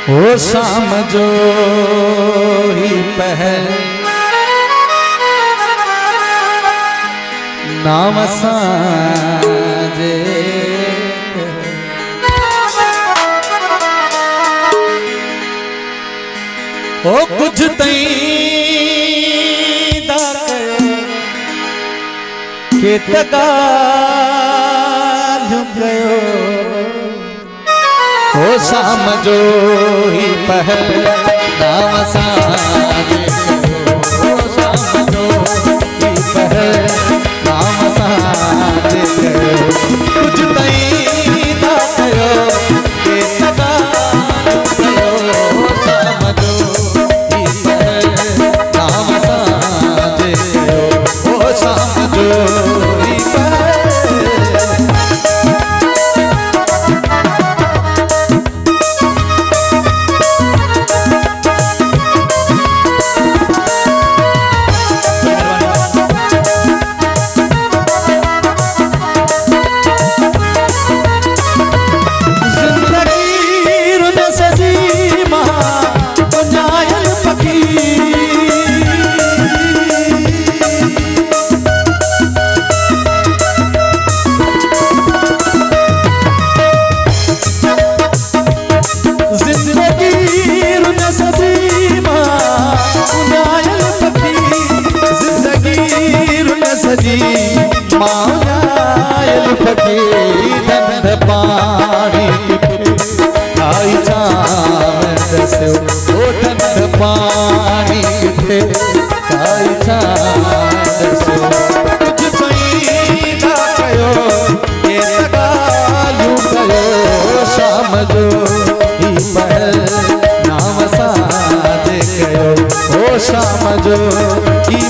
ओ शाम जो ही पहल नाम साजे ओ कुछ तई दा के तगाल गयो ओ शाम जो ही पहल नाम साजे ओ शाम जो ही पहल नाम साजे कुछ तई दा कयो के तगाल गयो ओ शाम जो ही पहल नाम साजे ओ शाम जो ही पहल मायाल फकीर धंध पानी आई चांद से ओ धंध पानी थे आई चांद से कुछ सही ना कयो ये तगालू कयो शाम जो ही पहल नाम साजे कयो ओ शाम जो ही